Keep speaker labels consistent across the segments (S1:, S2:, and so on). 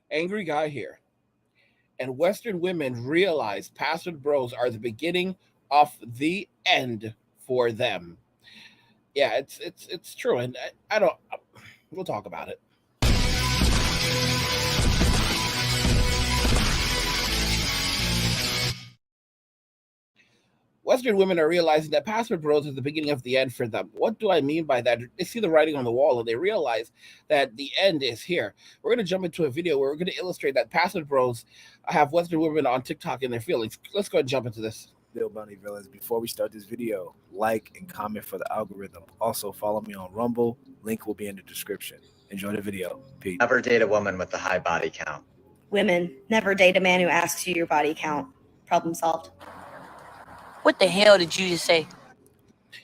S1: Angry guy here. And Western women realize passive bros are the beginning of the end for them. Yeah, it's true, and I don't. We'll talk about it. Western women are realizing that password bros is the beginning of the end for them. What do I mean by that? They see the writing on the wall and they realize that the end is here. We're going to jump into a video where we're going to illustrate that password bros have Western women on TikTok in their feelings. Let's go and jump into this.
S2: Bill Bunny Villains. Before we start this video, like and comment for the algorithm. Also, follow me on Rumble. Link will be in the description. Enjoy the video. Peace.
S3: Never date a woman with a high body count.
S4: Women, never date a man who asks you your body count. Problem solved.
S5: What the hell did you just say?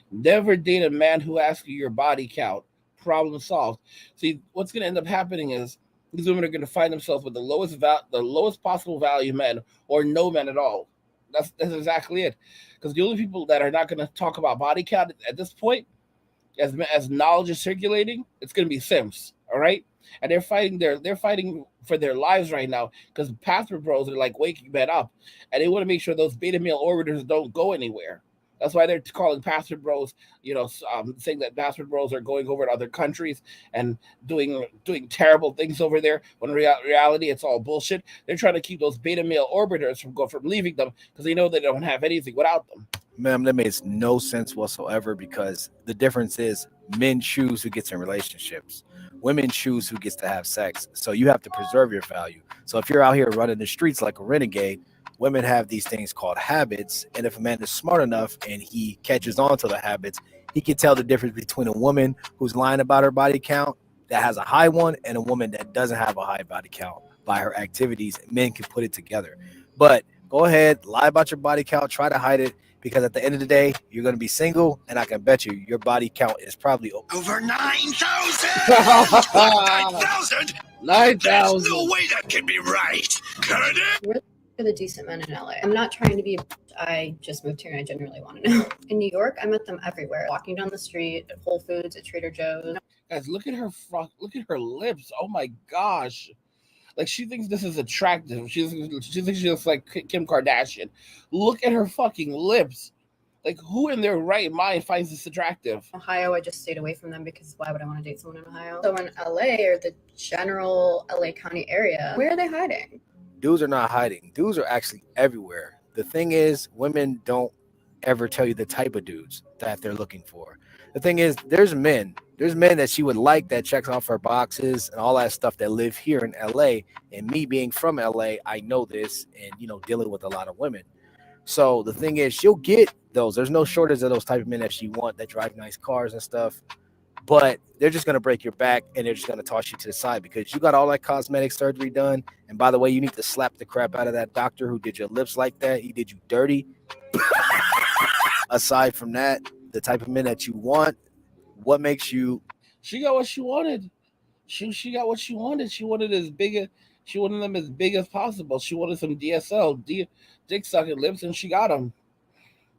S1: Never date a man who asks you your body count. Problem solved. See, what's going to end up happening is these women are going to find themselves with the lowest possible value men, or no men at all. That's exactly it. Because the only people that are not going to talk about body count at this point, as knowledge is circulating, it's going to be Sims. All right, and they're fighting for their lives right now because password bros are like waking men up, and they want to make sure those beta male orbiters don't go anywhere. That's why they're calling password bros, saying that password bros are going over to other countries and doing terrible things over there. When in reality, it's all bullshit. They're trying to keep those beta male orbiters from leaving them because they know they don't have anything without them.
S2: Ma'am, that makes no sense whatsoever because the difference is men choose who gets in relationships. Women choose who gets to have sex. So you have to preserve your value. So if you're out here running the streets like a renegade, women have these things called habits. And if a man is smart enough and he catches on to the habits, he can tell the difference between a woman who's lying about her body count that has a high one and a woman that doesn't have a high body count by her activities. Men can put it together. But go ahead, lie about your body count, try to hide it. Because at the end of the day, you're going to be single, and I can bet you your body count is probably
S6: over 9,000. 9,000?
S1: 9,000.
S6: There's no way that can be right. Could it?
S7: We're the decent men in LA. I'm not trying to be. I just moved here, and I genuinely want to know. In New York, I met them everywhere. Walking down the street, at Whole Foods, at Trader Joe's.
S1: Guys, look at her lips. Oh my gosh. Like, she thinks this is attractive. She thinks she looks like Kim Kardashian. Look at her fucking lips. Like, who in their right mind finds this attractive?
S7: Ohio, I just stayed away from them because why would I want to date someone in Ohio? So in LA or the general LA County area, where are they hiding?
S2: Dudes are not hiding. Dudes are actually everywhere. The thing is, women don't ever tell you the type of dudes that they're looking for. The thing is, there's men that she would like that checks off her boxes and all that stuff that live here in LA. And me being from LA, I know this and, dealing with a lot of women. So the thing is, she'll get those. There's no shortage of those type of men that she want that drive nice cars and stuff. But they're just going to break your back and they're just going to toss you to the side because you got all that cosmetic surgery done. And by the way, you need to slap the crap out of that doctor who did your lips like that. He did you dirty. Aside from that, the type of men that you want, what makes you?
S1: She got what she wanted. She got what she wanted. She wanted them as big as possible. She wanted some dick sucking lips, and she got them.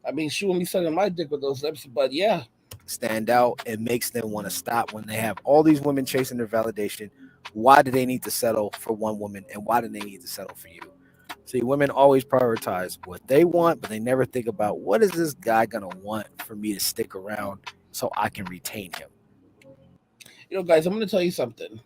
S1: I mean, she wouldn't be sucking my dick with those lips, but yeah.
S2: Stand out. It makes them want to stop when they have all these women chasing their validation. Why do they need to settle for one woman, and why do they need to settle for you? See, women always prioritize what they want, but they never think about what is this guy gonna want for me to stick around so I can retain him.
S1: Guys, I'm going to tell you something.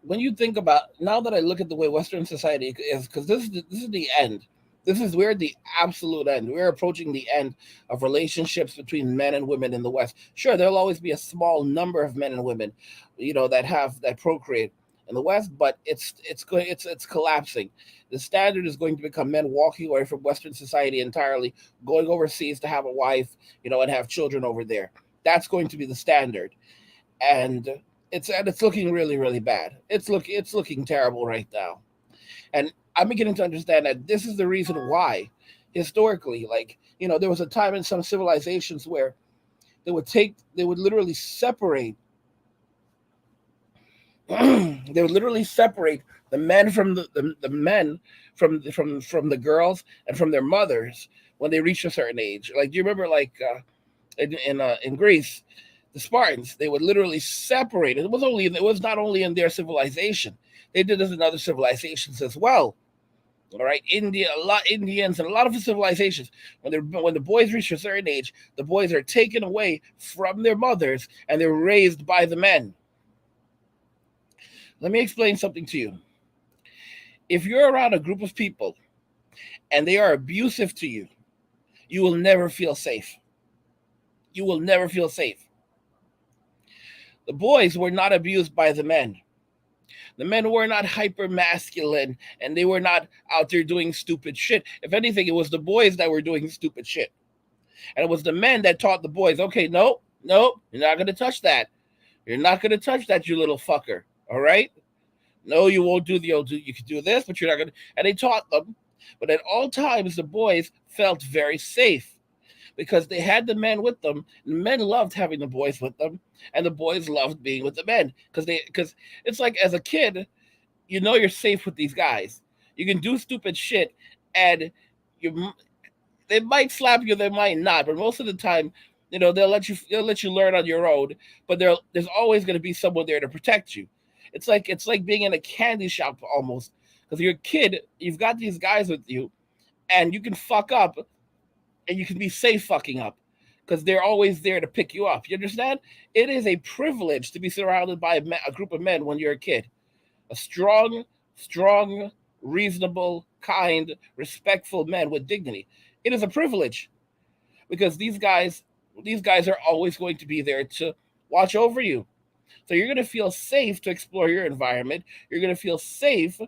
S1: When you think about, now that I look at the way Western society is, because this is the end. We're at the absolute end. We're approaching the end of relationships between men and women in the West. Sure, there'll always be a small number of men and women, that procreate in the West, but it's collapsing. The standard is going to become men walking away from Western society entirely, going overseas to have a wife, and have children over there. That's going to be the standard. And it's looking really, really bad. It's looking terrible right now. And I'm beginning to understand that this is the reason why, historically, there was a time in some civilizations where they would literally separate the men from the men from the girls and from their mothers when they reach a certain age. Like, do you remember in Greece, The Spartans, they would literally separate. It was not only in their civilization. They did this in other civilizations as well. All right, Indians and a lot of the civilizations. When the boys reach a certain age, the boys are taken away from their mothers and they're raised by the men. Let me explain something to you. If you're around a group of people and they are abusive to you, you will never feel safe. You will never feel safe. The boys were not abused by the men. The men were not hyper masculine and they were not out there doing stupid shit. If anything, it was the boys that were doing stupid shit. And it was the men that taught the boys, okay, no, you're not going to touch that. You're not going to touch that, you little fucker. All right? No, you won't do you can do this, but you're not going to. And they taught them. But at all times, the boys felt very safe because they had the men with them. The men loved having the boys with them, and the boys loved being with the men because it's like as a kid, you know you're safe with these guys. You can do stupid shit, and they might slap you, they might not, but most of the time, you know, they'll let you learn on your own. But there's always going to be someone there to protect you. It's like being in a candy shop almost, because you're a kid, you've got these guys with you, and you can fuck up. And you can be safe fucking up because they're always there to pick you up. You understand? It is a privilege to be surrounded by a group of men when you're a kid. A strong, reasonable, kind, respectful men with dignity. It is a privilege because these guys are always going to be there to watch over you. So you're going to feel safe to explore your environment. You're going to feel safe.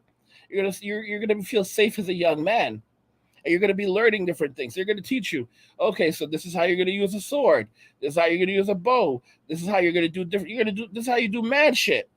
S1: You're going to feel safe as a young man. And you're going to be learning different things. They're going to teach you, okay, so this is how you're going to use a sword. This is how you're going to use a bow. This is how you're going to do different. This is how you do mad shit.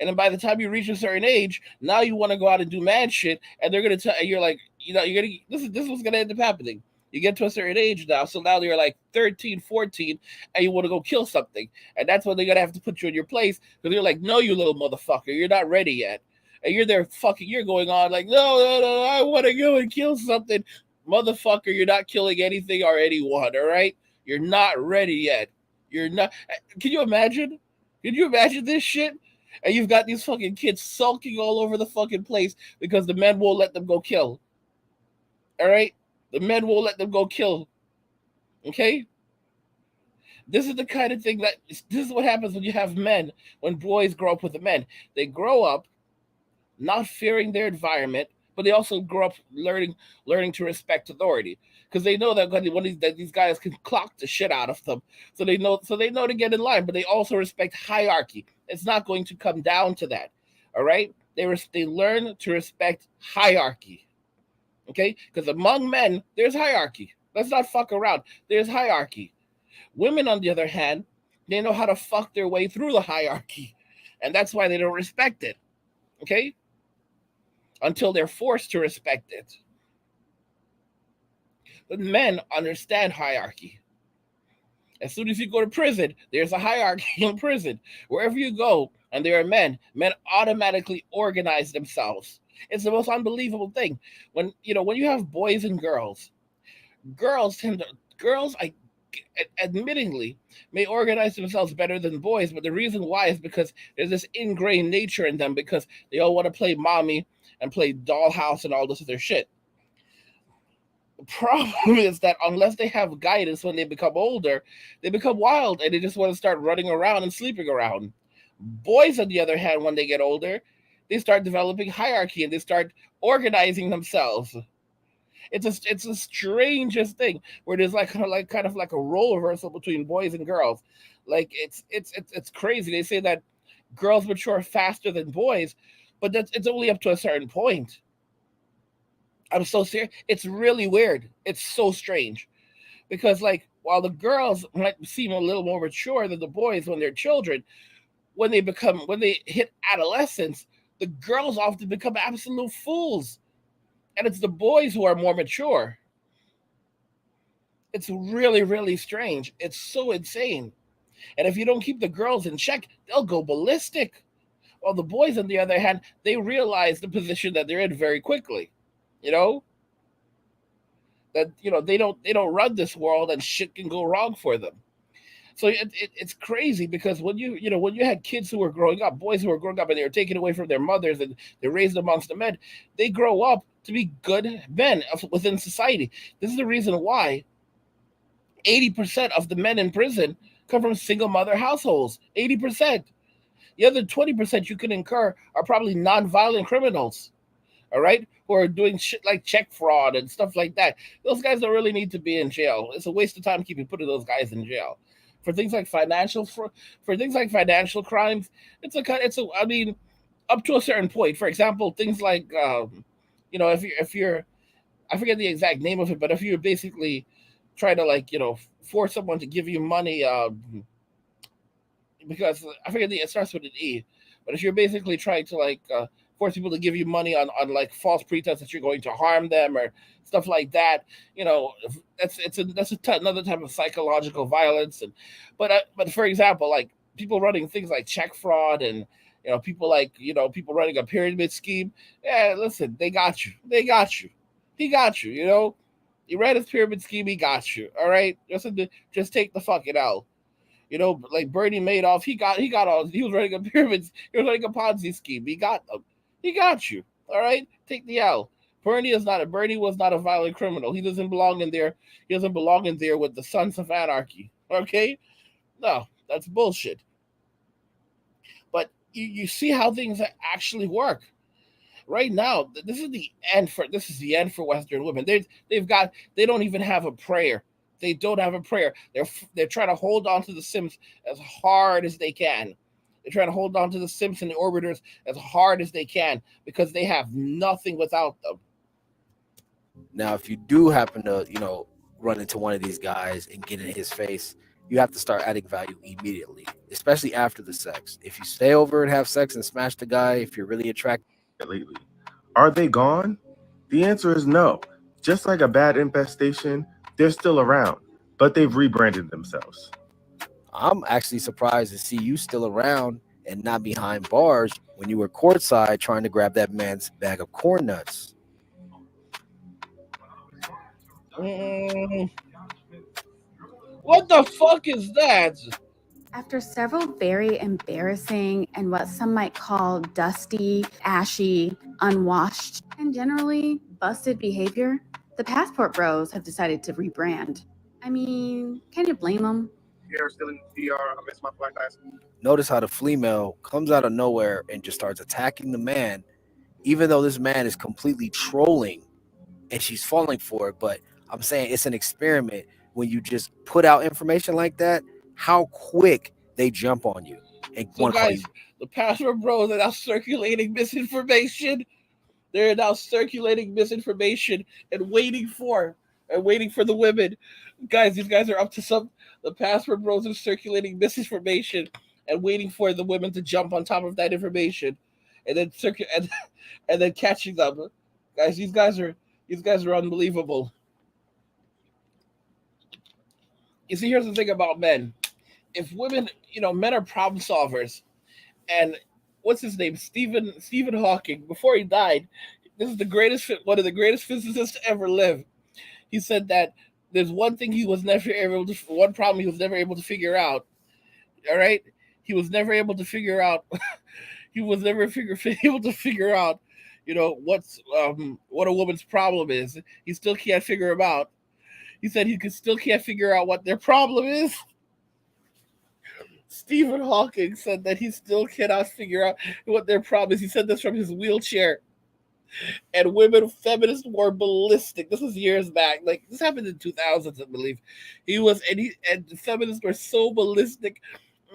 S1: And then by the time you reach a certain age, now you want to go out and do mad shit. And they're going to tell you're like, you know, this is what's going to end up happening. You get to a certain age now. So now you're like 13, 14, and you want to go kill something. And that's when they're going to have to put you in your place. Because you're like, no, you little motherfucker. You're not ready yet. And you're there you're going on like, no, I want to go and kill something. Motherfucker, you're not killing anything or anyone, all right? You're not ready yet. You're not. Can you imagine? Can you imagine this shit? And you've got these fucking kids sulking all over the fucking place because the men won't let them go kill. All right? The men won't let them go kill. Okay? This is the kind of thing this is what happens when you have men, when boys grow up with the men. They grow up not fearing their environment, but they also grow up learning to respect authority because they know that these guys can clock the shit out of them. So they know to get in line, but they also respect hierarchy. It's not going to come down to that. All right? They learn to respect hierarchy. Okay? Because among men, there's hierarchy. Let's not fuck around. There's hierarchy. Women, on the other hand, they know how to fuck their way through the hierarchy. And that's why they don't respect it. Okay? Until they're forced to respect it. But men understand hierarchy. As soon as you go to prison, there's a hierarchy in prison. Wherever you go, and there are men automatically organize themselves. It's the most unbelievable thing. When you have boys and girls admittingly may organize themselves better than boys, but the reason why is because there's this ingrained nature in them because they all want to play mommy and play dollhouse and all this other shit. The problem is that unless they have guidance when they become older, they become wild and they just want to start running around and sleeping around. Boys, on the other hand, when they get older, they start developing hierarchy and they start organizing themselves. It's the strangest thing where there's kind of like a role reversal between boys and girls. Like it's crazy. They say that girls mature faster than boys, but it's only up to a certain point. I'm so serious. It's really weird. It's so strange because like while the girls might seem a little more mature than the boys when they're children, when they hit adolescence, the girls often become absolute fools. And it's the boys who are more mature. It's really, really strange. It's so insane. And if you don't keep the girls in check, they'll go ballistic. While the boys, on the other hand, they realize the position that they're in very quickly. You know? That, they don't run this world and shit can go wrong for them. So it's crazy because when when you had kids who were growing up, boys who were growing up, and they were taken away from their mothers and they're raised amongst the men, they grow up to be good men within society. This is the reason why 80% of the men in prison come from single mother households. 80%. The other 20% you can incur are probably non-violent criminals. All right, who are doing shit like check fraud and stuff like that. Those guys don't really need to be in jail. It's a waste of time keeping putting those guys in jail for things like financial crimes. I mean, up to a certain point. For example, things like if you're I forget the exact name of it, but if you're basically trying to force someone to give you money, because I forget it starts with an E, but if you're basically trying to force people to give you money on like false pretense that you're going to harm them or stuff like that, that's another type of psychological violence. But for example, like people running things like check fraud and people running a pyramid scheme. Yeah, listen, they got you. He got you. He ran his pyramid scheme. He got you. All right, just take the fucking L. Like Bernie Madoff, he was running a pyramid. He was running a Ponzi scheme. He got them. He got you. All right, take the L. Bernie was not a violent criminal. He doesn't belong in there. He doesn't belong in there with the Sons of Anarchy. Okay, no, that's bullshit. But you see how things actually work. Right now, this is the end for Western women. They don't even have a prayer. They don't have a prayer. They're trying to hold on to the Sims as hard as they can. They're trying to hold on to the Sims and the Orbiters as hard as they can because they have nothing without them.
S2: Now, if you do happen to, run into one of these guys and get in his face, you have to start adding value immediately, especially after the sex. If you stay over and have sex and smash the guy, if you're really attracted
S8: lately, are they gone? The answer is no. Just like a bad infestation, they're still around, but they've rebranded themselves.
S2: I'm actually surprised to see you still around and not behind bars when you were courtside trying to grab that man's bag of corn nuts.
S1: What the fuck is that?
S9: After several very embarrassing and what some might call dusty, ashy, unwashed, and generally busted behavior, the Passport Bros have decided to rebrand. I mean, can you blame them?
S10: Still in DR. I miss my black eyes.
S2: Notice how the female comes out of nowhere and just starts attacking the man, even though this man is completely trolling and she's falling for it. But I'm saying it's an experiment. When you just put out information like that, how quick they jump on you. And
S1: so guys, the Passport Bros are now circulating misinformation. They're now circulating misinformation and waiting for the women. Guys, these guys are up to some. The Passport Bros are circulating misinformation and waiting for the women to jump on top of that information, and then and then catching them. Guys, these guys are unbelievable. You see, here's the thing about men. If women, men are problem solvers. And what's his name? Stephen Hawking, before he died, this is one of the greatest physicists to ever live. He said that there's one problem he was never able to figure out. All right? He was never able to figure out able to figure out, what a woman's problem is. He still can't figure them out. He said he still can't figure out what their problem is. Stephen Hawking said that he still cannot figure out what their problem is. He said this from his wheelchair. And feminists were ballistic. This was years back. Like, this happened in 2000s, I believe. And the feminists were so ballistic.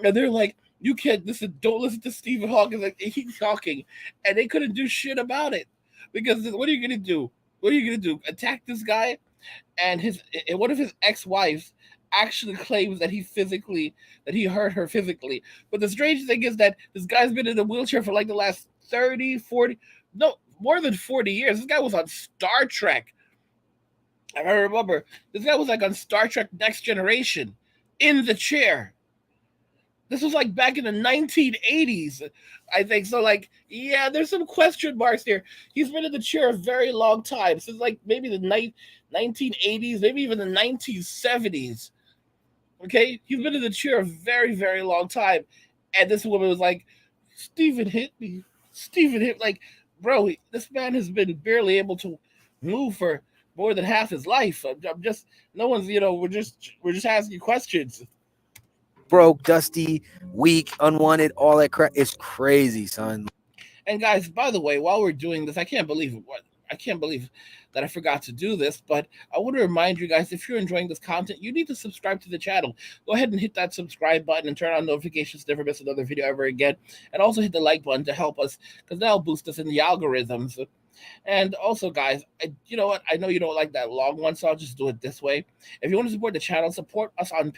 S1: And they're like, you can't don't listen to Stephen Hawking. Like, he's talking. And they couldn't do shit about it. Because what are you going to do? Attack this guy? And one of his ex-wives actually claims that he hurt her physically. But the strange thing is that this guy's been in a wheelchair for like the last more than 40 years. This guy was on Star Trek. I remember this guy was like on Star Trek Next Generation in the chair. This was like back in the 1980s, I think. So yeah, there's some question marks there. He's been in the chair a very long time, since like maybe the 1980s, maybe even the 1970s. Okay, he's been in the chair a very, very long time, and this woman was like, "Stephen hit me. Stephen hit like, bro. This man has been barely able to move for more than half his life. I'm just no one's. We're just asking questions."
S2: Broke, dusty, weak, unwanted, all that crap. It's crazy, son.
S1: And guys, by the way, while we're doing this, I can't believe that I forgot to do this, but I want to remind you guys, if you're enjoying this content, you need to subscribe to the channel. Go ahead and hit that subscribe button and turn on notifications to never miss another video ever again. And also hit the like button to help us, because that'll boost us in the algorithms. And also, guys, you know what? I know you don't like that long one, so I'll just do it this way. If you want to support the channel, support us on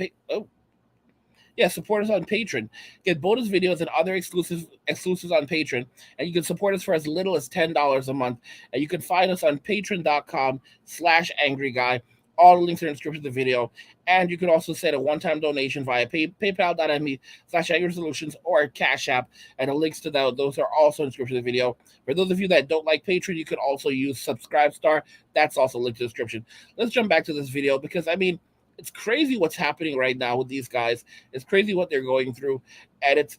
S1: support us on Patreon. Get bonus videos and other exclusives on Patreon. And you can support us for as little as $10 a month. And you can find us on patreon.com/angryguy. All the links are in the description of the video. And you can also send a one-time donation via paypal.me/angry-solutions or Cash App. And the links to those are also in the description of the video. For those of you that don't like Patreon, you can also use Subscribestar. That's also linked in the description. Let's jump back to this video, because, I mean, it's crazy what's happening right now with these guys. It's crazy what they're going through, and it's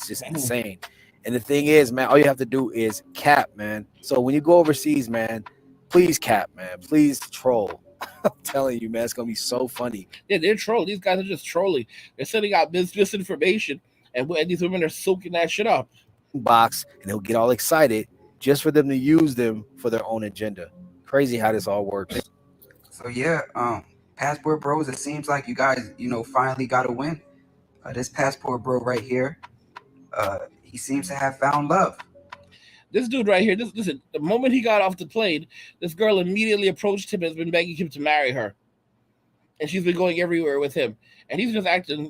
S2: just insane. And the thing is, man, all you have to do is cap, man. So when you go overseas, man, please cap, man. Please troll. I'm telling you, man, it's gonna be so funny.
S1: Yeah, they're trolling. These guys are just trolling. They're sending out misinformation, and these women are soaking that shit up.
S2: Box, and they'll get all excited just for them to use them for their own agenda. Crazy how this all works.
S11: So yeah, Passport Bros, it seems like you guys, finally got a win. This Passport Bro right here, he seems to have found love.
S1: This dude right here, listen, the moment he got off the plane, this girl immediately approached him and has been begging him to marry her. And she's been going everywhere with him. And he's just acting.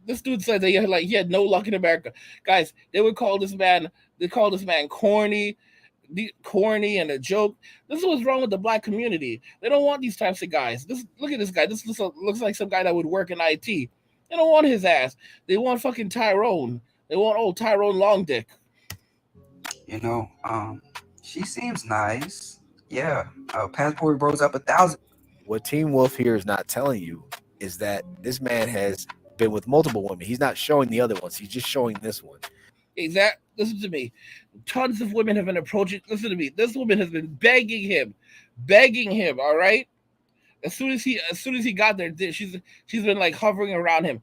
S1: This dude said that he had no luck in America. Guys, they call this man corny and a joke. This is what's wrong with the black community. They don't want these types of guys. Look at this guy. This looks like some guy that would work in IT. They don't want his ass. They want fucking Tyrone. They want old Tyrone Long Dick.
S11: She seems nice. Yeah. Passport Bros up 1,000.
S2: What Team Wolf here is not telling you is that this man has been with multiple women. He's not showing the other ones. He's just showing this one.
S1: Exactly. Listen to me. Tons of women have been approaching. Listen to me. This woman has been begging him. All right. As soon as he got there, she's been like hovering around him.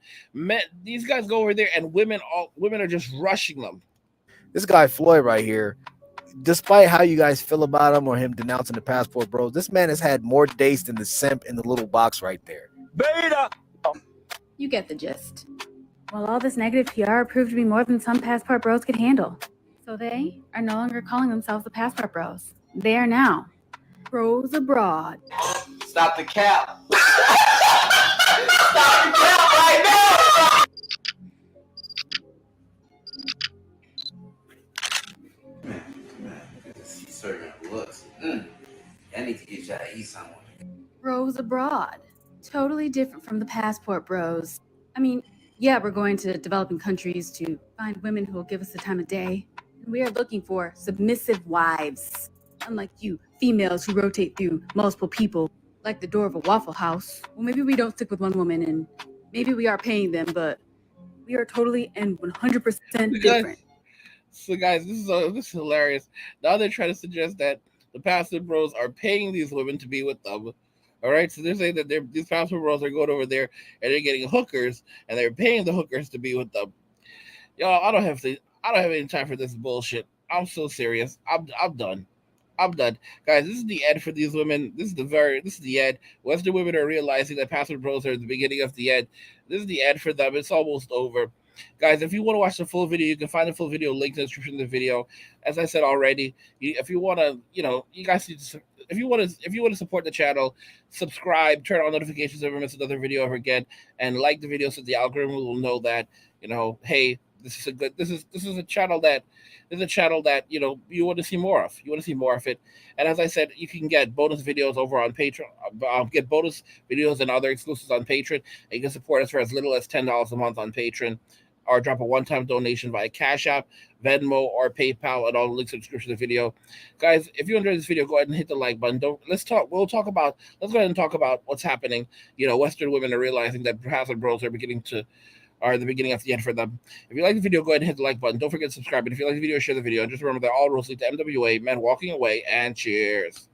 S1: These guys go over there, and women are just rushing them.
S2: This guy Floyd right here, despite how you guys feel about him or him denouncing the Passport Bros, this man has had more dates than the simp in the little box right there. Beta.
S9: You get the gist. Well, all this negative PR proved to be more than some Passport Bros could handle. So they are no longer calling themselves the Passport Bros. They are now Bros Abroad.
S12: Stop the cap. Stop the cap right now. Man, he's serving looks. I need to get y'all to eat somewhere.
S9: Bros Abroad. Totally different from the Passport Bros. I mean, yeah, we're going to developing countries to find women who will give us the time of day. And we are looking for submissive wives. Unlike you, females who rotate through multiple people, like the door of a Waffle House. Well, maybe we don't stick with one woman, and maybe we are paying them, but we are totally and 100% different.
S1: So guys, this is hilarious. Now they're trying to suggest that the Passport Bros are paying these women to be with them. All right, so they're saying that these Passport Bros are going over there and they're getting hookers, and they're paying the hookers to be with them. Y'all, I don't have any time for this bullshit. I'm so serious. I'm done. Guys, this is the end for these women. This is the end. Western women are realizing that Passport Bros are at the beginning of the end. This is the end for them. It's almost over. Guys, if you want to watch the full video, you can find the full video linked in the description of the video. As I said already, if you want to, you guys need to, if you want to support the channel, subscribe, turn on notifications, never miss another video ever again, and like the video so the algorithm will know that, hey, this is a channel that you want to see more of. You want to see more of it. And as I said, you can get bonus videos over on Patreon. Get bonus videos and other exclusives on Patreon. And you can support us for as little as $10 a month on Patreon. or drop a one-time donation via Cash App, Venmo, or PayPal, and all the links in the description of the video. Guys, if you enjoyed this video, go ahead and hit the like button. Let's go ahead and talk about what's happening. You know, Western women are realizing that Passport Bros are the beginning of the end for them. If you like the video, go ahead and hit the like button. Don't forget to subscribe. And if you like the video, share the video. And just remember that all roads lead to MWA, men walking away, and cheers.